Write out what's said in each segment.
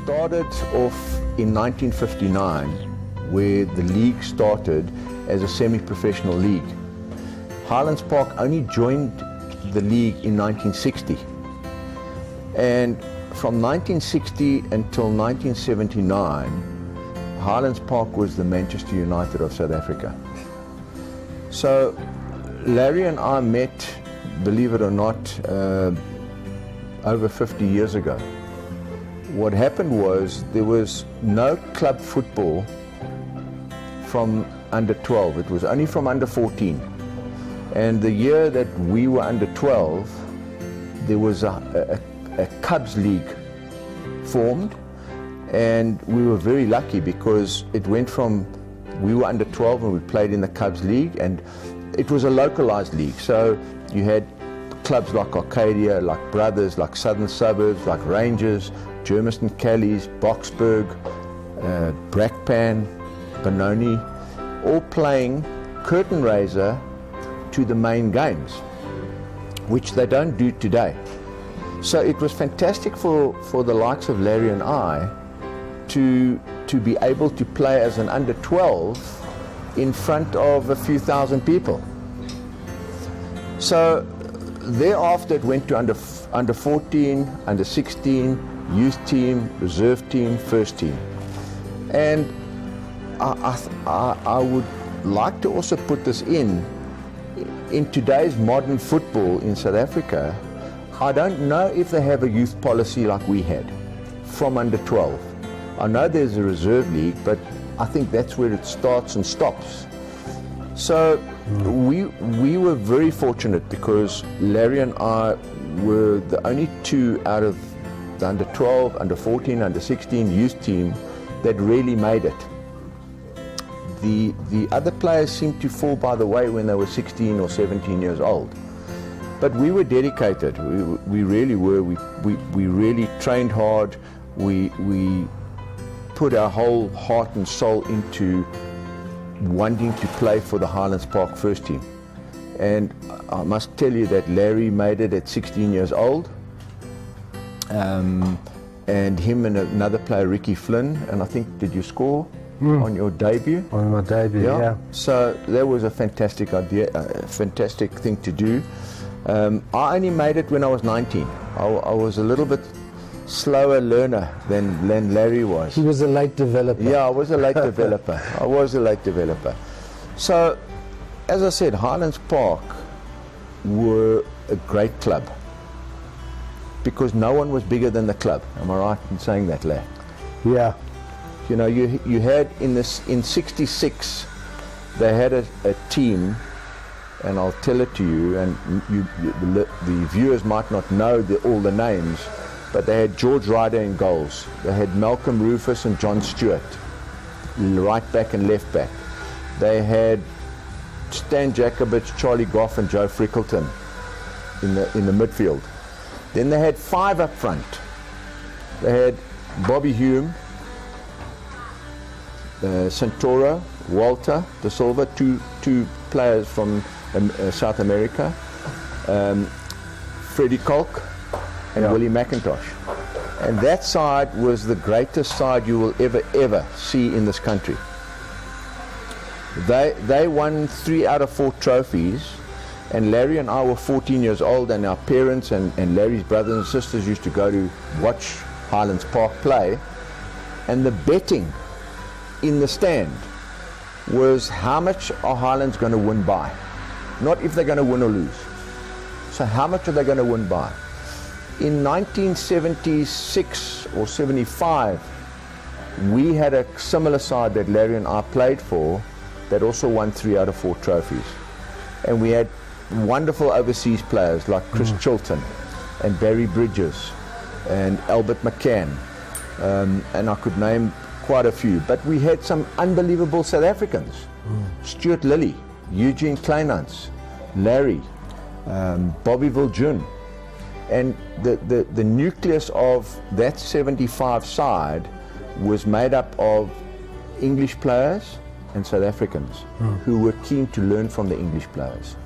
started off in 1959, where the league started as a semi-professional league. Highlands Park only joined the league in 1960. And from 1960 until 1979, Highlands Park was the Manchester United of South Africa. So Larry and I met, believe it or not, over 50 years ago. What happened was there was no club football from under 12. It was only from under 14. And the year that we were under 12, there was a Cubs League formed, and we were very lucky because it went from, we were under 12 and we played in the Cubs League, and it was a localized league. So you had clubs like Arcadia, like Brothers, like Southern Suburbs, like Rangers, Germiston Callies, Boksburg, Brakpan, Benoni, all playing curtain raiser to the main games, which they don't do today. So it was fantastic for the likes of Larry and I to be able to play as an under 12 in front of a few thousand people. So thereafter it went to under 14, under 16, youth team, reserve team, first team. And I would like to also put this in today's modern football in South Africa. I don't know if they have a youth policy like we had from under 12. I know there's a reserve league, but I think that's where it starts and stops. So we were very fortunate because Larry and I were the only two out of the under 12, under 14, under 16 youth team that really made it. The other players seemed to fall by the way when they were 16 or 17 years old. But we were dedicated. We really were. We really trained hard. We put our whole heart and soul into wanting to play for the Highlands Park first team. And I must tell you that Larry made it at 16 years old. And him and another player, Ricky Flynn, and I think, did you score on your debut? On my debut, yeah. So that was a fantastic idea, a fantastic thing to do. I only made it when I was 19. I was a little bit slower learner than Larry was. He was a late developer. Yeah, I was a late developer. I was a late developer. So, as I said, Highlands Park were a great club because no one was bigger than the club. Am I right in saying that, Larry? Yeah. You know, you had in 66, they had a team, and I'll tell it to you, and the viewers might not know all the names, but they had George Ryder in goals. They had Malcolm Rufus and John Stewart, right back and left back. They had Stan Jacobitz, Charlie Goff, and Joe Frickleton in the midfield. Then they had five up front. They had Bobby Hume, Santoro, Walter De Silva, two players from South America, Freddie Kolk, and Willie McIntosh. And that side was the greatest side you will ever see in this country. They won 3 out of 4 trophies, and Larry and I were 14 years old, and our parents and Larry's brothers and sisters used to go to watch Highlands Park play, and the betting in the stand was how much are Highlands going to win by, not if they're going to win or lose. So how much are they going to win by? In 1976 or 75, we had a similar side that Larry and I played for that also won 3 out of 4 trophies. And we had wonderful overseas players like Chris Chilton and Barry Bridges and Albert McCann, and I could name quite a few. But we had some unbelievable South Africans. Stuart Lilly, Eugene Kleinhans, Larry, Bobby Viljoen. And the nucleus of that 75 side was made up of English players and South Africans who were keen to learn from the English players.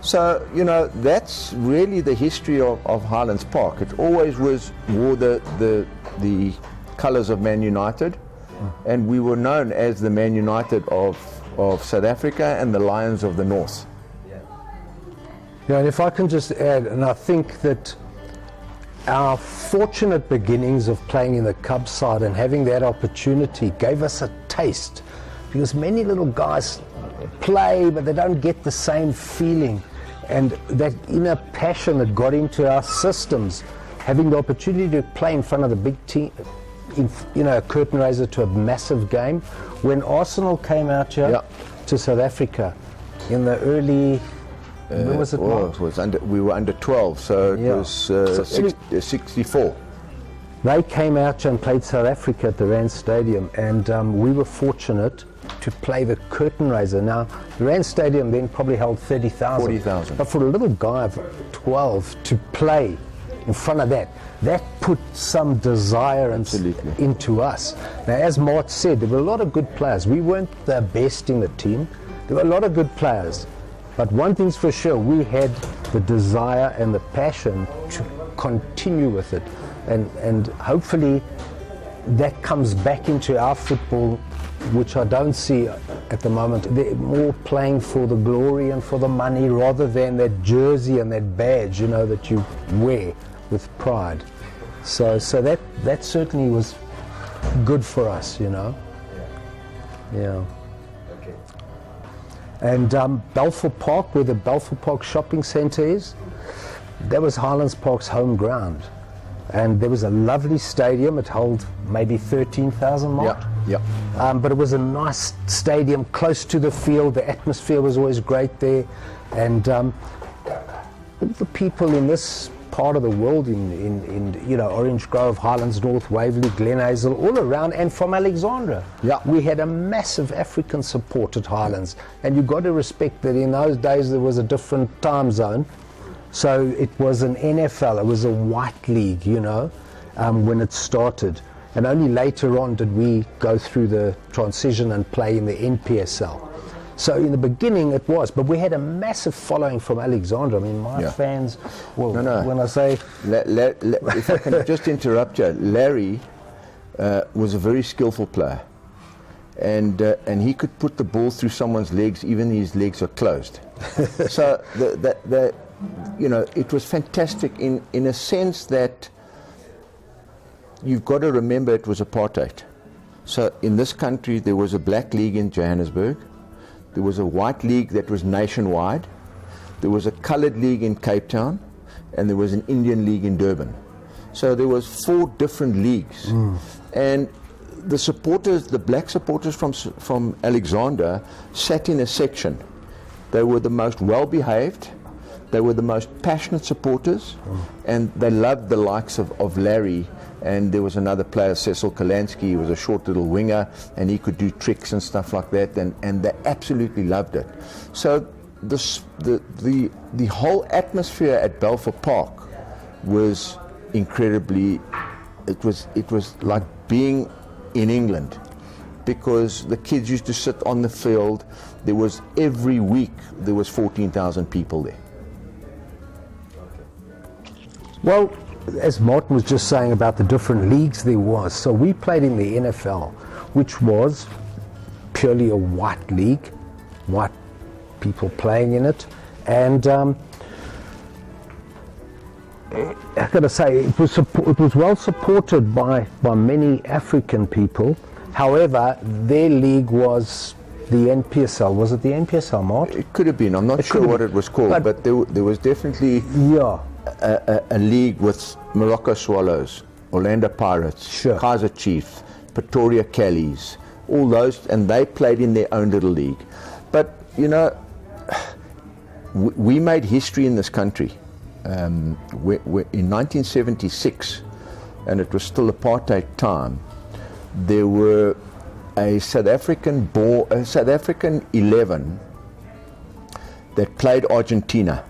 So, you know, that's really the history of Highlands Park. It always wore the colours of Man United, and we were known as the Man United of South Africa and the Lions of the North. Yeah, and if I can just add, and I think that our fortunate beginnings of playing in the Cubs side and having that opportunity gave us a taste, because many little guys play but they don't get the same feeling, and that inner passion that got into our systems, having the opportunity to play in front of the big team, a curtain raiser to a massive game. When Arsenal came out here to South Africa in the early, when was it? Well, it was we were under 12, so it was 64. They came out and played South Africa at the Rand Stadium, and we were fortunate to play the curtain raiser. Now, the Rand Stadium then probably held 30,000. 40,000. But for a little guy of 12 to play in front of that put some desire into us. Now, as Mart said, there were a lot of good players. We weren't the best in the team. There were a lot of good players. But one thing's for sure, we had the desire and the passion to continue with it. And hopefully that comes back into our football, which I don't see at the moment. They're more playing for the glory and for the money rather than that jersey and that badge, that you wear with pride. So that certainly was good for us, Yeah. Okay. And Belfour Park, where the Belfour Park shopping centre is, that was Highlands Park's home ground. And there was a lovely stadium. It held maybe 13,000 mark. Yeah. But it was a nice stadium close to the field. The atmosphere was always great there. And all the people in this part of the world, in Orange Grove, Highlands North, Waverley, Glen Hazel, all around, and from Alexandra. Yeah. We had a massive African support at Highlands. And you've got to respect that in those days there was a different time zone. So it was an NFL, it was a white league, when it started. And only later on did we go through the transition and play in the NPSL. So in the beginning it was, but we had a massive following from Alexandra. I mean, my fans, when I say... if I can just interrupt you, Larry was a very skillful player. And he could put the ball through someone's legs, even his legs are closed. So it was fantastic in a sense that you've got to remember it was apartheid. So in this country there was a black league in Johannesburg, there was a white league that was nationwide, there was a coloured league in Cape Town, and there was an Indian league in Durban. So there was 4 different leagues. And the supporters, the black supporters from Alexandra, sat in a section. They were the most well-behaved, they were the most passionate supporters, and they loved the likes of Larry. And there was another player, Cecil Kalansky. He was a short little winger, and he could do tricks and stuff like that, and they absolutely loved it. So the whole atmosphere at Belfour Park was incredibly, it was like being in England, because the kids used to sit on the field. There was, every week there was 14,000 people there. Well, as Martin was just saying about the different leagues there was, so we played in the NFL, which was purely a white league, white people playing in it, and I've got to say, it was well supported by many African people. However, their league was the NPSL. Was it the NPSL, Mart? It could have been. I'm not sure what it was called, but there was definitely a league with Morocco Swallows, Orlando Pirates, Kaizer Chiefs, Pretoria Callies, all those, and they played in their own little league. But, we made history in this country. In 1976, and it was still apartheid time, there were a South African 11 that played Argentina.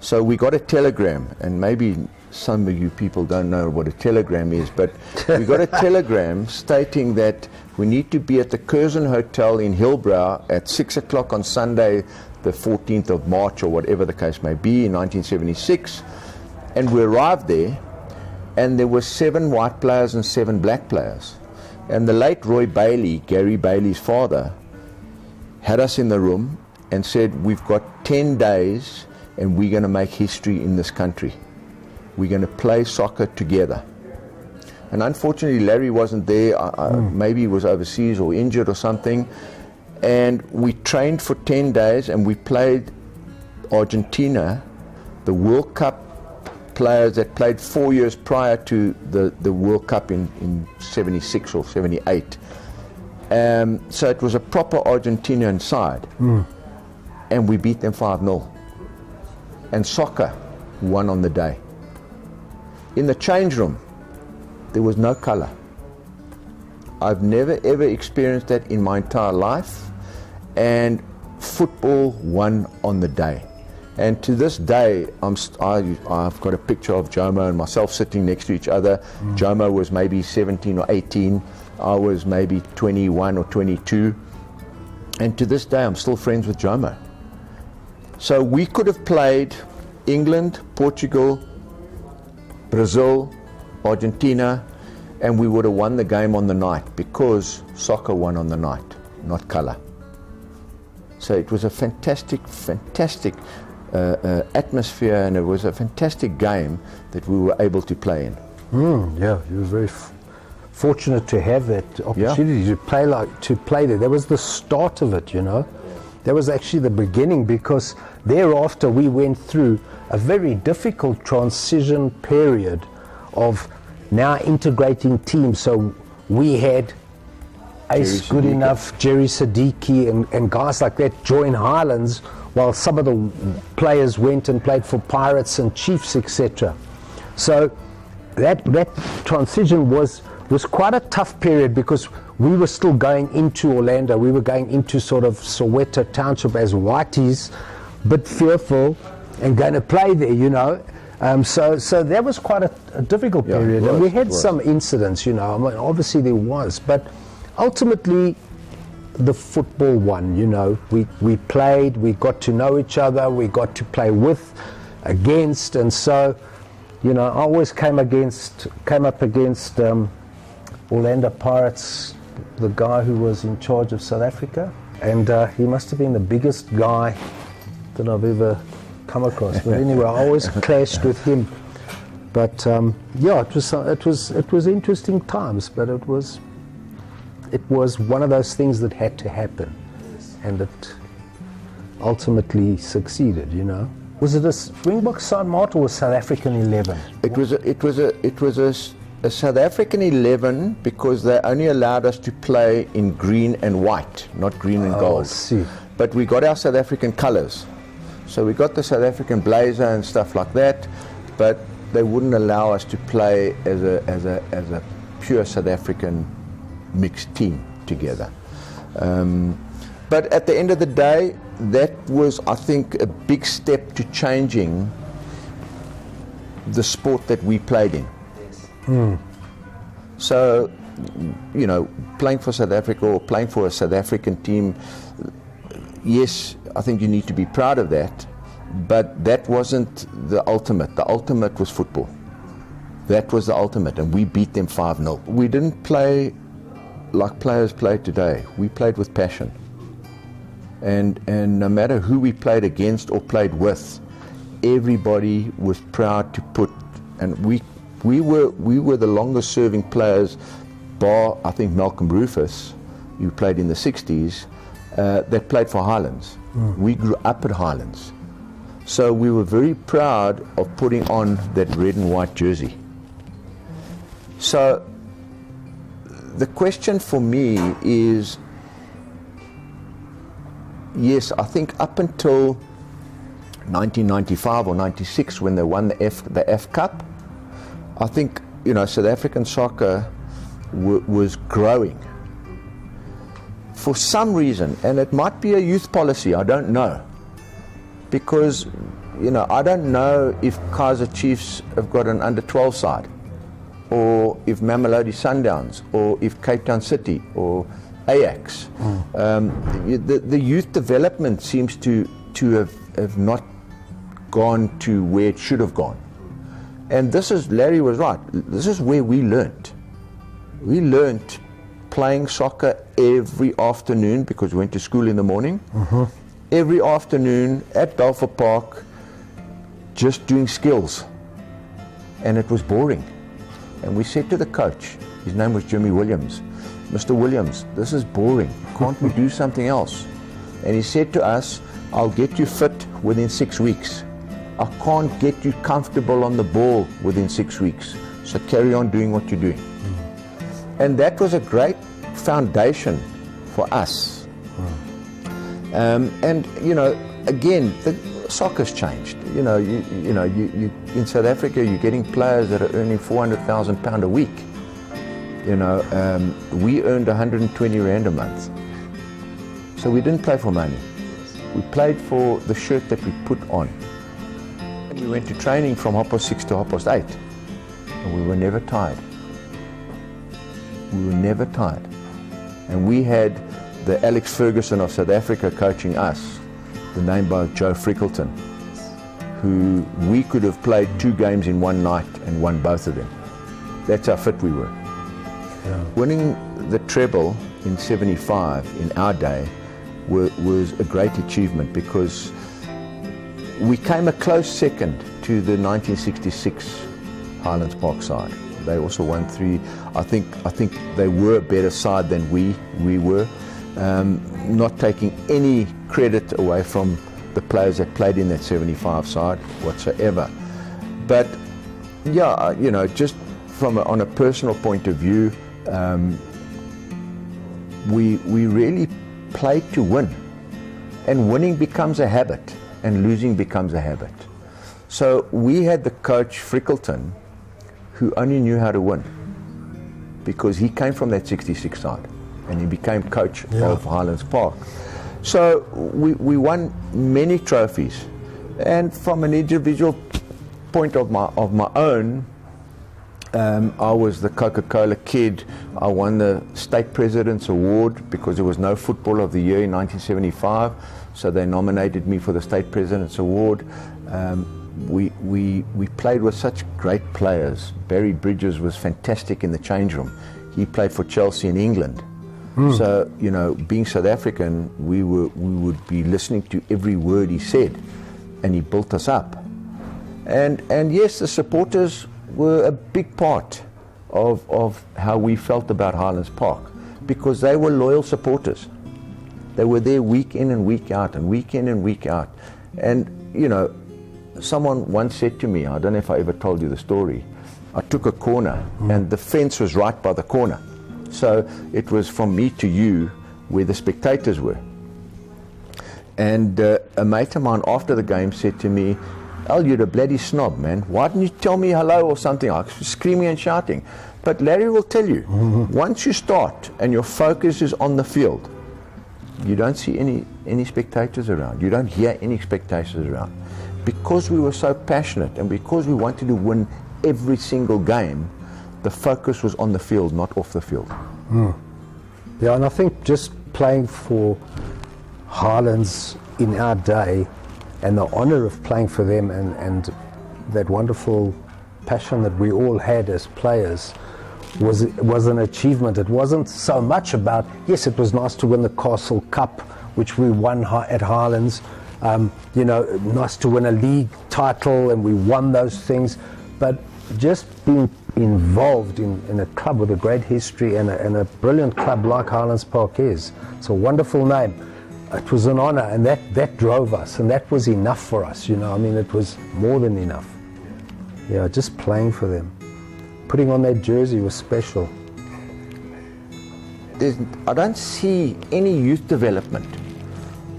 So we got a telegram, and maybe some of you people don't know what a telegram is, but we got a telegram stating that we need to be at the Curzon Hotel in Hillbrow at 6 o'clock on Sunday, the 14th of March, or whatever the case may be, in 1976. And we arrived there, and there were 7 white players and 7 black players. And the late Roy Bailey, Gary Bailey's father, had us in the room and said, we've got 10 days and we're going to make history in this country. We're going to play soccer together. And unfortunately, Larry wasn't there. Maybe he was overseas or injured or something. And we trained for 10 days and we played Argentina, the World Cup players that played 4 years prior to the World Cup in 76 or 78. So it was a proper Argentinian side. And we beat them 5-0. And soccer won on the day. In the change room, there was no color. I've never ever experienced that in my entire life, and football won on the day. And to this day, I've got a picture of Jomo and myself sitting next to each other. Jomo was maybe 17 or 18, I was maybe 21 or 22, and to this day I'm still friends with Jomo. So we could have played England, Portugal, Brazil, Argentina, and we would have won the game on the night, because soccer won on the night, not color. So it was a fantastic atmosphere, and it was a fantastic game that we were able to play in. Yeah, you were very fortunate to have that opportunity to play there. That was the start of it, you know. That was actually the beginning, because thereafter we went through a very difficult transition period of now integrating teams. So we had Ace Goodenough, Jerry Siddiqui, and guys like that join Highlands, while some of the players went and played for Pirates and Chiefs, etc. So that transition was quite a tough period, because we were still going into Orlando. We were going into sort of Soweto Township as Whiteys, but fearful and going to play there, you know. So that was quite a difficult period. And we had some incidents, you know. I mean, obviously there was, but ultimately the football won, you know. We played, we got to know each other, we got to play with, against, and so, you know, I always came up against Orlando Pirates, the guy who was in charge of South Africa, and he must have been the biggest guy that I've ever come across. But anyway, I always clashed with him. But yeah, it was interesting times, but it was one of those things that had to happen, and it ultimately succeeded, you know. Was it a Springbok side, Mart, or a South African 11? It was a South African 11, because they only allowed us to play in green and white, not green and gold. I see. But we got our South African colours. So we got the South African blazer and stuff like that, but they wouldn't allow us to play as a pure South African mixed team together. But at the end of the day, that was, I think, a big step to changing the sport that we played in. So, you know, playing for South Africa or playing for a South African team, yes, I think you need to be proud of that, but that wasn't the ultimate. The ultimate was football. That was the ultimate, and we beat them 5-0. We didn't play like players play today. We played with passion. And no matter who we played against or played with, everybody was proud to put, and we were the longest serving players, bar I think Malcolm Rufus, who played in the 60s, that played for Highlands. We grew up at Highlands. So we were very proud of putting on that red and white jersey. So the question for me is, yes, I think up until 1995 or 96, when they won the F Cup, I think, you know, South African soccer was growing. For some reason, and it might be a youth policy, I don't know. Because, you know, I don't know if Kaizer Chiefs have got an under-12 side, or if Mamelodi Sundowns, or if Cape Town City, or Ajax. The youth development seems to have not gone to where it should have gone. And Larry was right, this is where we learnt. We learnt playing soccer every afternoon because we went to school in the morning. Every afternoon at Belfour Park, just doing skills. And it was boring. And we said to the coach, his name was Jimmy Williams, Mr. Williams, this is boring. Can't we do something else? And he said to us, I'll get you fit within 6 weeks. I can't get you comfortable on the ball within 6 weeks. So carry on doing what you're doing. And that was a great foundation for us. And you know, again, the soccer's changed. You know, you in South Africa, you're getting players that are earning £400,000 a week. You know, we earned 120 Rand a month. So we didn't play for money. We played for the shirt that we put on. And we went to training from 6:30 to 8:30. And we were never tired. We were never tired. And we had the Alex Ferguson of South Africa coaching us, the name by Joe Frickleton, who we could have played 2 games in one night and won both of them. That's how fit we were. Yeah. Winning the treble in '75 in our day was a great achievement because we came a close second to the 1966 Highlands Park side. They also won 3. I think they were a better side than we were. Not taking any credit away from the players that played in that '75 side whatsoever. But yeah, you know, just on a personal point of view, we really played to win, and winning becomes a habit, and losing becomes a habit. So we had the coach Frickleton, who only knew how to win, because he came from that '66 side, and he became coach of Highlands Park. So we won many trophies, and from an individual point of my own, I was the Coca-Cola kid. I won the State President's Award because there was no Football of the Year in 1975, so they nominated me for the State President's Award. We played with such great players. Barry Bridges was fantastic in the change room. He played for Chelsea in England. So, you know, being South African, we would be listening to every word he said, and he built us up. And yes, the supporters were a big part of how we felt about Highlands Park, because they were loyal supporters. They were there week in and week out, and week in and week out. And, you know, someone once said to me, I don't know if I ever told you the story, I took a corner and the fence was right by the corner. So it was from me to you where the spectators were. And a mate of mine after the game said to me, "Al, you're a bloody snob, man. Why didn't you tell me hello or something?" I was screaming and shouting. But Larry will tell you, once you start and your focus is on the field, you don't see any spectators around. You don't hear any spectators around. Because we were so passionate and because we wanted to win every single game, the focus was on the field, not off the field. Yeah, and I think just playing for Highlands in our day, and the honor of playing for them, and that wonderful passion that we all had as players was an achievement. It wasn't so much about, yes, it was nice to win the Castle Cup, which we won at Highlands, you know, nice to win a league title, and we won those things, but just being involved in a club with a great history and a brilliant club like Highlands Park is. It's a wonderful name. It was an honor, and that drove us, and that was enough for us, you know. I mean, it was more than enough. Yeah, just playing for them. Putting on that jersey was special. I don't see any youth development.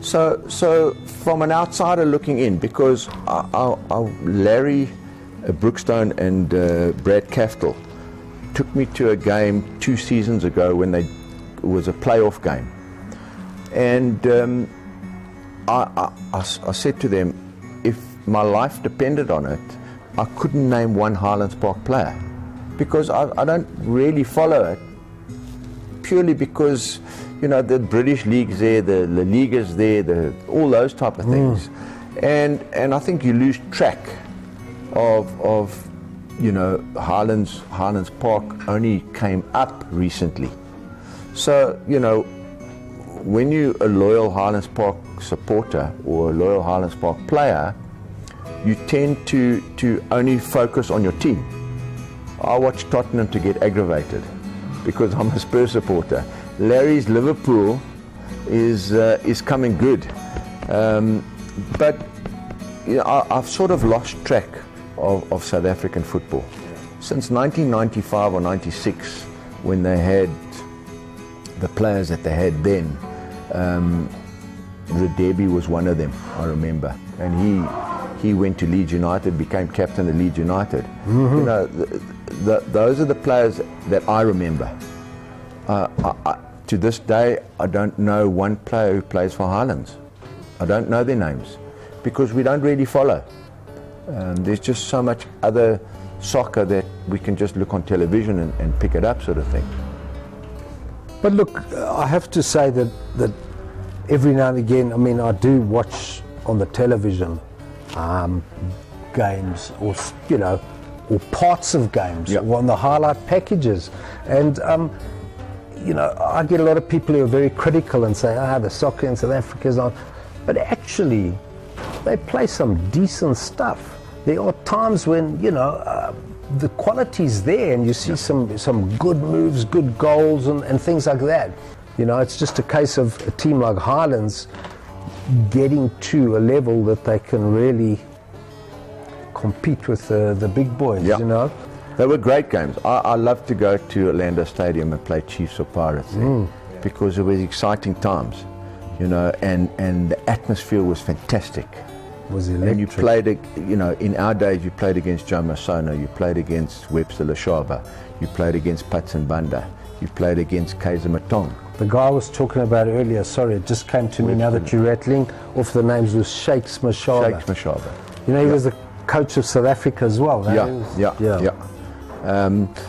So from an outsider looking in, because Larry Brookstone and Brad Caftel took me to a game 2 seasons ago when it was a playoff game. And I said to them, if my life depended on it, I couldn't name one Highlands Park player, because I don't really follow it, purely because, you know, the British League's there, the La Liga's there, all those type of things. And I think you lose track of you know, Highlands Park only came up recently. So, you know, when you're a loyal Highlands Park supporter or a loyal Highlands Park player, you tend to only focus on your team. I watch Tottenham to get aggravated because I'm a Spurs supporter. Larry's Liverpool is coming good, but you know, I've sort of lost track of South African football since 1995 or 96, when they had the players that they had then. Radebi was one of them, I remember, and he went to Leeds United, became captain of Leeds United. Mm-hmm. You know, those are the players that I remember. To this day, I don't know one player who plays for Highlands. I don't know their names because we don't really follow. There's just so much other soccer that we can just look on television and pick it up, sort of thing. But look, I have to say that every now and again, I mean, I do watch on the television games, or you know, or parts of games, yep, or on the highlight packages, and you know, I get a lot of people who are very critical and say, the soccer in South Africa is not, but actually they play some decent stuff. There are times when, you know, the quality's there and you see, yep, some good moves, good goals and things like that. You know, it's just a case of a team like Highlands getting to a level that they can really compete with the big boys, yep, you know. They were great games. I love to go to Orlando Stadium and play Chiefs or Pirates there, because it was exciting times, you know, and the atmosphere was fantastic. It was electric. And you played, you know, in our days you played against Joe Masona, you played against Webster Lashaba, you played against Patson Banda, you played against Kaiser Matong. The guy I was talking about earlier, sorry, it just came to me now that you're rattling off the names, was Shakes Mashaba. Shakes Mashaba. You know, he was the coach of South Africa as well. Yeah.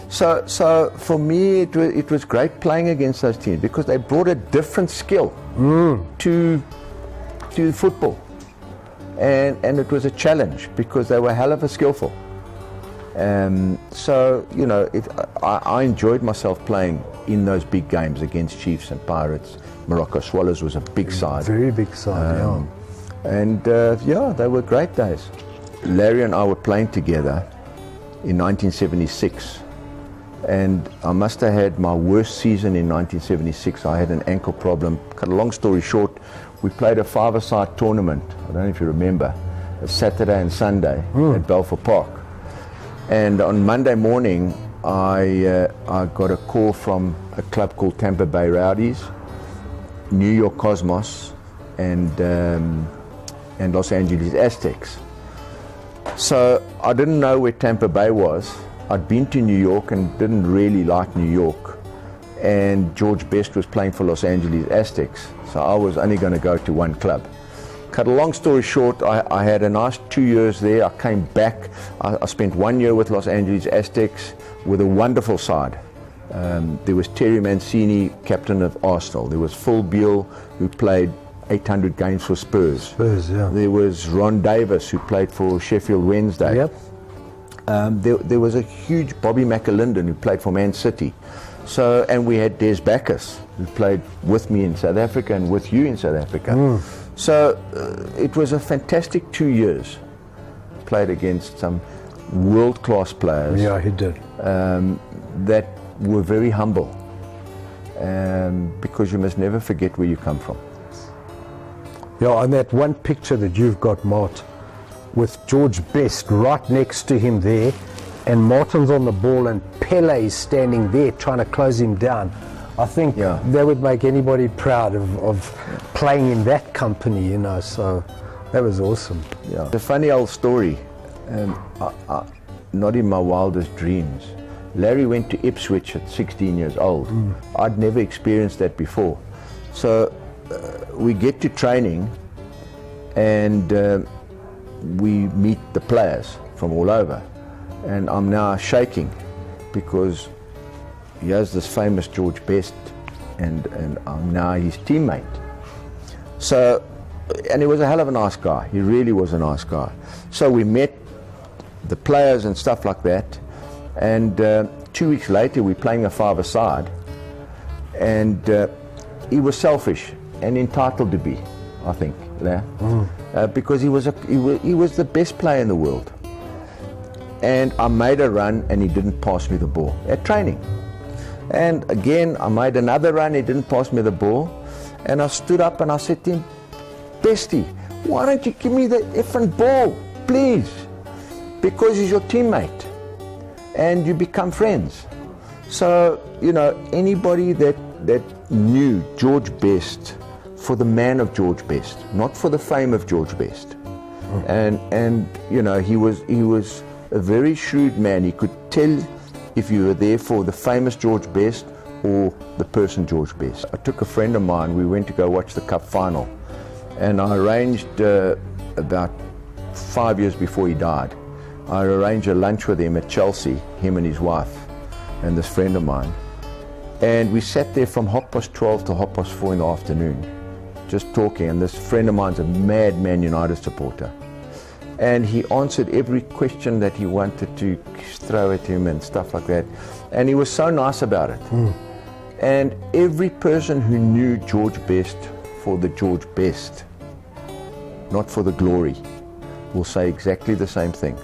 So for me, it was great playing against those teams because they brought a different skill to football, and it was a challenge because they were hell of a skillful. So you know, I enjoyed myself playing in those big games against Chiefs and Pirates. Morocco Swallows was a big side, very big side, and they were great days. Larry and I were playing together in 1976, and I must have had my worst season in 1976. I had an ankle problem. Cut a long story short, we played a five-a-side tournament, I don't know if you remember, a Saturday and Sunday at Belfour Park. And on Monday morning, I got a call from a club called Tampa Bay Rowdies, New York Cosmos, and Los Angeles Aztecs. So I didn't know where Tampa Bay was. I'd been to New York and didn't really like New York. And George Best was playing for Los Angeles Aztecs. So I was only going to go to one club. Cut a long story short, I had a nice 2 years there. I came back. I spent 1 year with Los Angeles Aztecs with a wonderful side. There was Terry Mancini, captain of Arsenal. There was Phil Beale, who played 800 games for Spurs. There was Ron Davis, who played for Sheffield Wednesday. Yep. There was a huge Bobby McAlinden, who played for Man City. So, and we had Des Backus, who played with me in South Africa and with you in South Africa. So it was a fantastic 2 years. Played against some world-class players. Yeah, he did. That were very humble, because you must never forget where you come from. Yeah, and that one picture that you've got, Mart, with George Best right next to him there, and Martin's on the ball and Pele is standing there trying to close him down. I think that would make anybody proud of playing in that company, you know, so that was awesome. Yeah. It's a funny old story, not in my wildest dreams. Larry went to Ipswich at 16 years old. I'd never experienced that before. So we get to training and we meet the players from all over, and I'm now shaking because he has this famous George Best and I'm now his teammate. So, and he was a hell of a nice guy. He really was a nice guy. So we met the players and stuff like that. And 2 weeks later, we're playing a five-a-side, and he was selfish and entitled to be, I think, because he was the best player in the world. And I made a run, and he didn't pass me the ball at training. And again, I made another run, he didn't pass me the ball, and I stood up and I said to him, "Bestie, why don't you give me the effing ball, please?" Because he's your teammate, and you become friends. So, you know, anybody that knew George Best for the man of George Best, not for the fame of George Best. And you know, he was a very shrewd man. He could tell if you were there for the famous George Best or the person George Best. I took a friend of mine, we went to go watch the Cup final, and I arranged about 5 years before he died, I arranged a lunch with him at Chelsea, him and his wife and this friend of mine, and we sat there from 12:30 to 4:30 in the afternoon just talking. And this friend of mine's a mad Man United supporter, and he answered every question that he wanted to throw at him and stuff like that, and he was so nice about it. And every person who knew George Best for the George Best, not for the glory, will say exactly the same thing.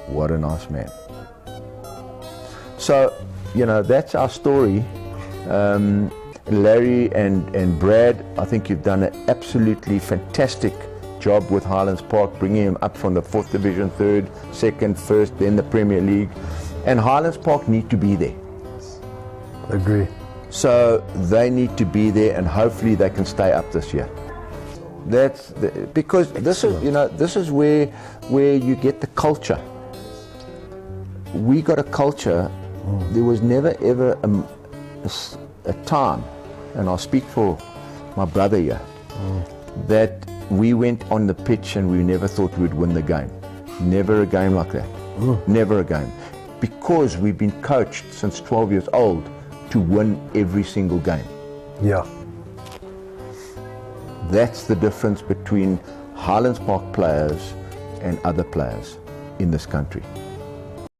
What a nice man. So, you know, that's our story. Larry and Brad, I think you've done an absolutely fantastic job with Highlands Park, bringing him up from the 4th Division, 3rd, 2nd, 1st, then the Premier League. And Highlands Park need to be there. Agree. So they need to be there, and hopefully they can stay up this year. Because this is, you know, this is where you get the culture. We got a culture. There was never ever a time, and I'll speak for my brother here, that we went on the pitch and we never thought we'd win the game. Never a game like that. Never a game. Because we've been coached since 12 years old to win every single game. Yeah. That's the difference between Highlands Park players and other players in this country.